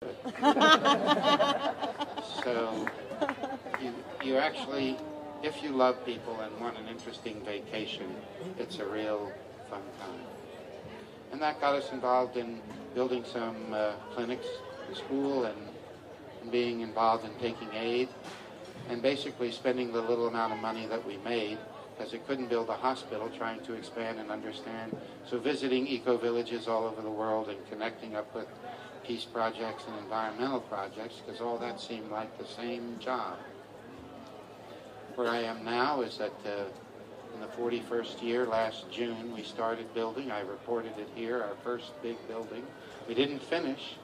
So you actually, if you love people and want an interesting vacation, it's a real fun time. And that got us involved in building some clinics in school and being involved in taking aid and basically spending the little amount of money that we made because it couldn't build a hospital, trying to expand and understand. So visiting eco-villages all over the world and connecting up with peace projects and environmental projects, because all that seemed like the same job. Where I am now is that in the 41st year, last June, we started building. I reported it here, our first big building. We didn't finish.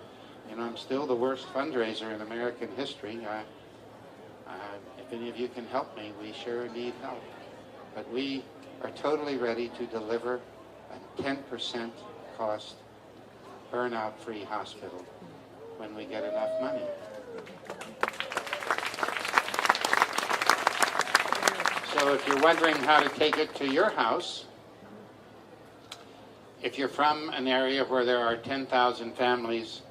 You know, I'm still the worst fundraiser in American history. If any of you can help me, we sure need help. But we are totally ready to deliver a 10% cost, burnout-free hospital when we get enough money. So if you're wondering how to take it to your house, if you're from an area where there are 10,000 families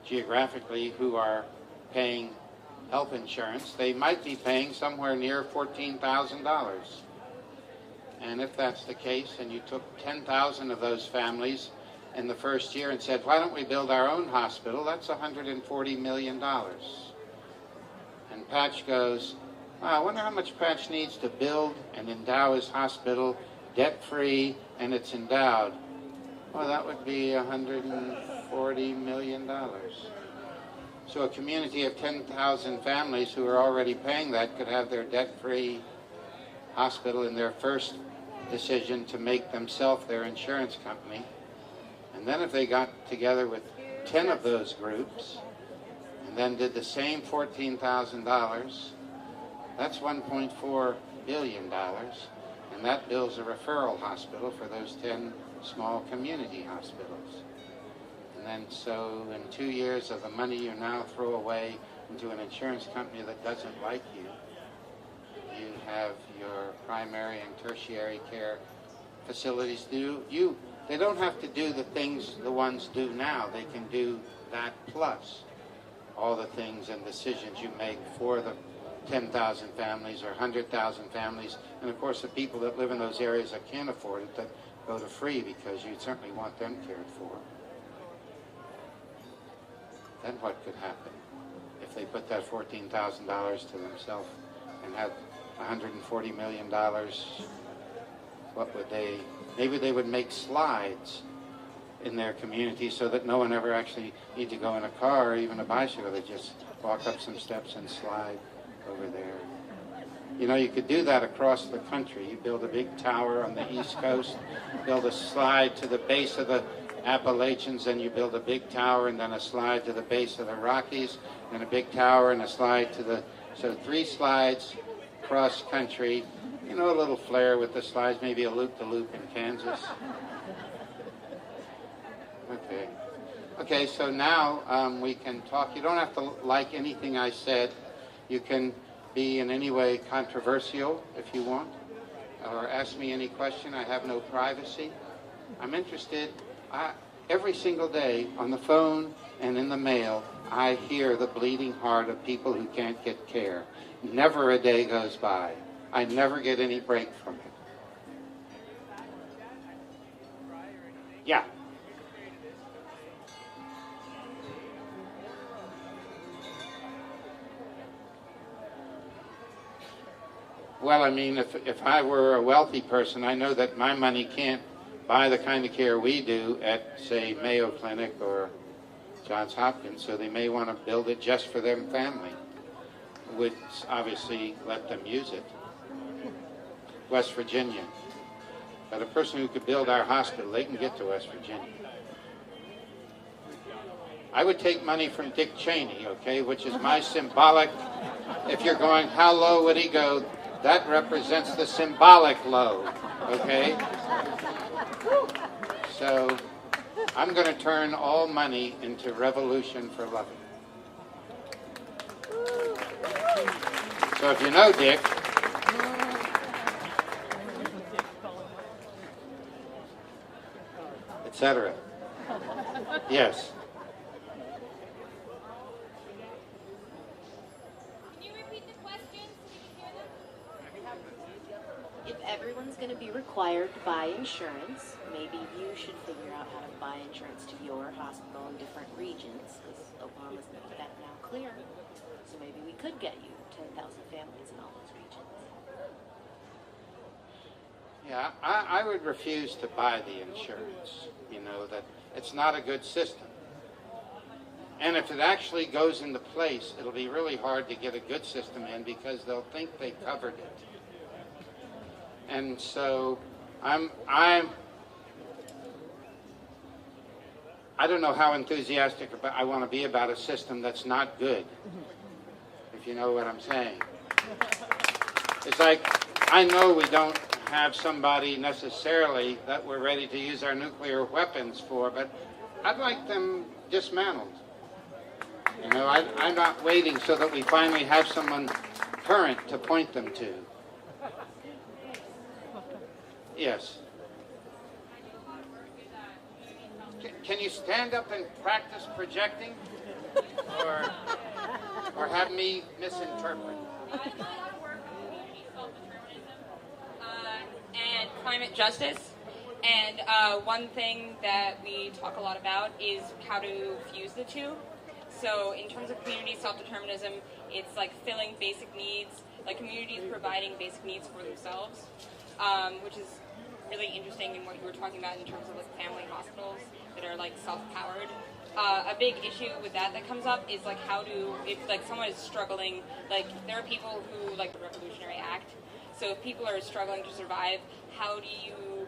geographically who are paying health insurance, they might be paying somewhere near $14,000. And if that's the case, and you took 10,000 of those families in the first year and said, why don't we build our own hospital, that's $140 million. And Patch goes, I wonder how much Patch needs to build and endow his hospital debt-free, and it's endowed. Well, that would be $140 million. So a community of 10,000 families who are already paying that could have their debt-free hospital in their first decision to make themselves their insurance company. And then if they got together with 10 of those groups and then did the same $14,000, that's $1.4 billion. And that builds a referral hospital for those 10 small community hospitals. And then so in 2 years of the money you now throw away into an insurance company that doesn't like you, you have your primary and tertiary care facilities they don't have to do the things the ones do now. They can do that plus all the things and decisions you make for the 10,000 families or 100,000 families. And of course the people that live in those areas that can't afford it, that go to free, because you'd certainly want them cared for. Then what could happen if they put that $14,000 to themselves and had $140 million? What would they, maybe they would make slides in their community so that no one ever actually need to go in a car or even a bicycle. They just walk up some steps and slide over there. You know, you could do that across the country. You build a big tower on the East Coast, build a slide to the base of the Appalachians, then you build a big tower and then a slide to the base of the Rockies, and a big tower and a slide to the, so 3 slides cross country. You know, a little flair with the slides, maybe a loop-de-loop in Kansas. Okay, so now we can talk. You don't have to like anything I said. You can be in any way controversial if you want, or ask me any question. I have no privacy. I'm interested. Every single day on the phone and in the mail, I hear the bleeding heart of people who can't get care. Never a day goes by. I never get any break from it. Yeah. Well, I mean, if I were a wealthy person, I know that my money can't buy the kind of care we do at, say, Mayo Clinic or Johns Hopkins, so they may want to build it just for their family. Would obviously let them use it. West Virginia. But a person who could build our hospital, they can get to West Virginia. I would take money from Dick Cheney, okay, which is my symbolic, if you're going, how low would he go? That represents the symbolic low, okay? So I'm going to turn all money into Revolution for Loving. So if you know Dick, etc. Yes. to be required to buy insurance. Maybe you should figure out how to buy insurance to your hospital in different regions, because Oklahoma's made that now clear. So maybe we could get you 10,000 families in all those regions. Yeah, I would refuse to buy the insurance. You know, that it's not a good system. And if it actually goes into place, it'll be really hard to get a good system in because they'll think they covered it. And so I don't know how enthusiastic I want to be about a system that's not good, if you know what I'm saying. It's like, I know we don't have somebody necessarily that we're ready to use our nuclear weapons for, but I'd like them dismantled. You know, I'm not waiting so that we finally have someone current to point them to. Yes. Can you stand up and practice projecting? Or have me misinterpret? I do a lot of work with community self-determinism and climate justice. And one thing that we talk a lot about is how to fuse the two. So in terms of community self-determinism, it's like filling basic needs, like communities providing basic needs for themselves, which is really interesting in what you were talking about in terms of like family hospitals that are like self-powered. A big issue with that comes up is like if like someone is struggling, like there are people who like the Revolutionary Act, so if people are struggling to survive, how do you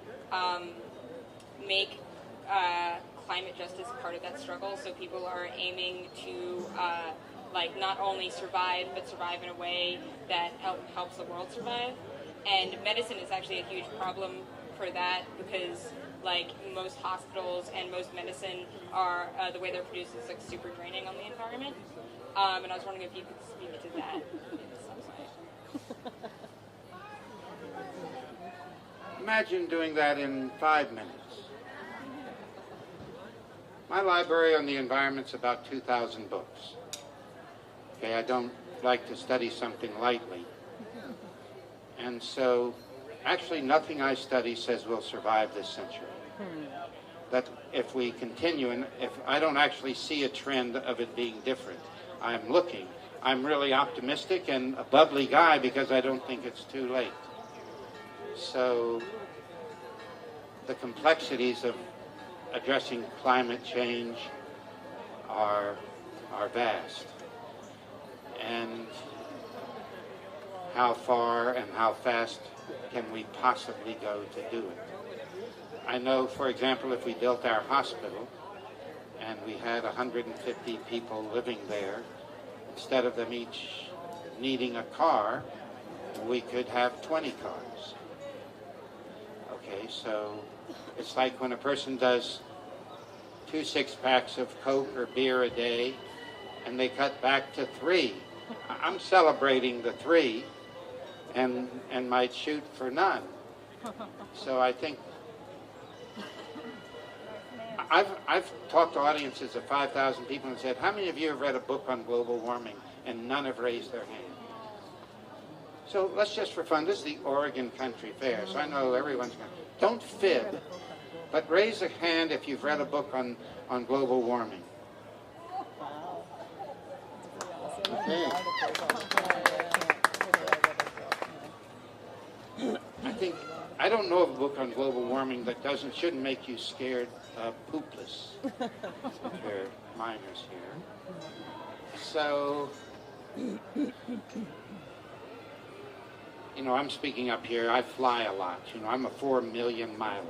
make climate justice part of that struggle, so people are aiming to like not only survive, but survive in a way that helps the world survive. And medicine is actually a huge problem for that, because like most hospitals and most medicine are, the way they're produced is like super draining on the environment. And I was wondering if you could speak to that in some way. Imagine doing that in 5 minutes. My library on the environment's about 2,000 books. Okay, I don't like to study something lightly. And so, actually nothing I study says we'll survive this century. That if we continue, and if I don't actually see a trend of it being different, I'm looking. I'm really optimistic and a bubbly guy because I don't think it's too late. So, the complexities of addressing climate change are vast. And how far and how fast can we possibly go to do it? I know, for example, if we built our hospital and we had 150 people living there, instead of them each needing a car, we could have 20 cars. Okay, so it's like when a person does 2 6-packs of Coke or beer a day and they cut back to 3. I'm celebrating the 3 and might shoot for none. So I think I've talked to audiences of 5,000 people and said, how many of you have read a book on global warming? And none have raised their hand. So let's just for fun, this is the Oregon Country Fair, so I know everyone's going to, don't fib, but raise a hand if you've read a book on global warming. Okay. I don't know of a book on global warming that shouldn't make you scared poopless. There are minors here. So, you know, I'm speaking up here. I fly a lot. You know, I'm a 4 million miler.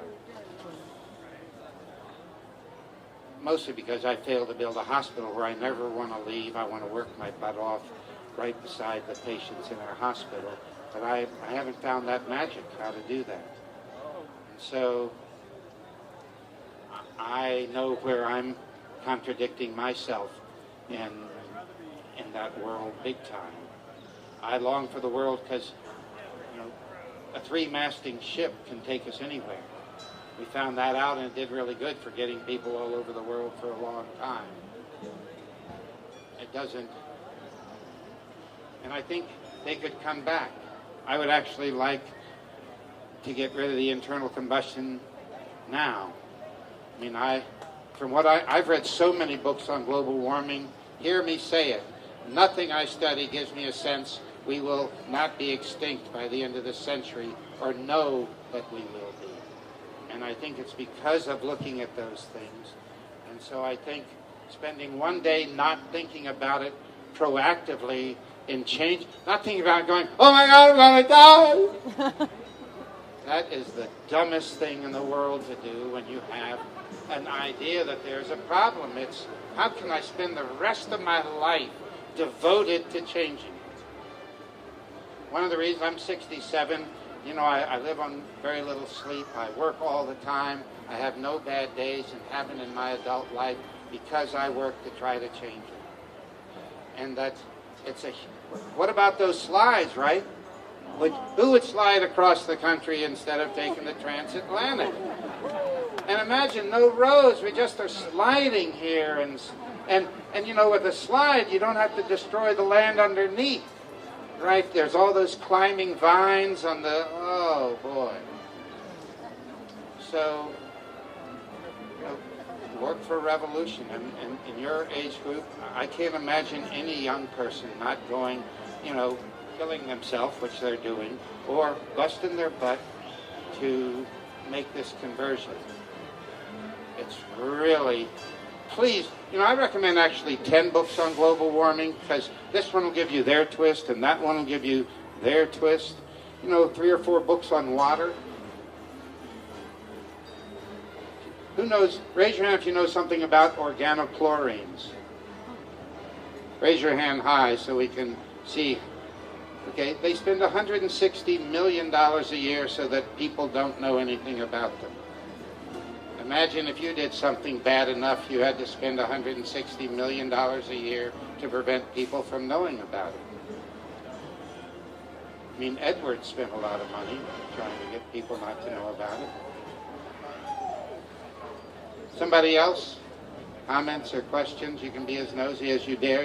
Mostly because I failed to build a hospital where I never want to leave. I want to work my butt off right beside the patients in our hospital. But I haven't found that magic, how to do that. So I know where I'm contradicting myself in that world big time. I long for the world because, you know, a 3-masting ship can take us anywhere. We found that out, and it did really good for getting people all over the world for a long time. It doesn't, and I think they could come back. I would actually like to get rid of the internal combustion now. I mean, from what I've read so many books on global warming. Hear me say it. Nothing I study gives me a sense we will not be extinct by the end of the century, or know that we will be. And I think it's because of looking at those things. And so I think spending one day not thinking about it proactively in change, not thinking about it going, oh my God, I'm going to die. That is the dumbest thing in the world to do when you have an idea that there's a problem. It's, how can I spend the rest of my life devoted to changing it? One of the reasons I'm 67, you know, I live on very little sleep. I work all the time. I have no bad days and haven't in my adult life because I work to try to change it. And what about those slides, right? Who would slide across the country instead of taking the transatlantic? And imagine no roads, we just are sliding here, and you know, with a slide you don't have to destroy the land underneath, right? There's all those climbing vines on the, oh boy. So, you know, work for revolution. And in your age group, I can't imagine any young person not going, you know, killing themselves, which they're doing, or busting their butt to make this conversion. It's really, please, you know, I recommend actually 10 books on global warming, because this one will give you their twist, and that one will give you their twist. You know, 3 or 4 books on water. Who knows, raise your hand if you know something about organochlorines. Raise your hand high so we can see. Okay, they spend $160 million a year so that people don't know anything about them. Imagine if you did something bad enough, you had to spend $160 million a year to prevent people from knowing about it. I mean, Edwards spent a lot of money trying to get people not to know about it. Somebody else? Comments or questions? You can be as nosy as you dare.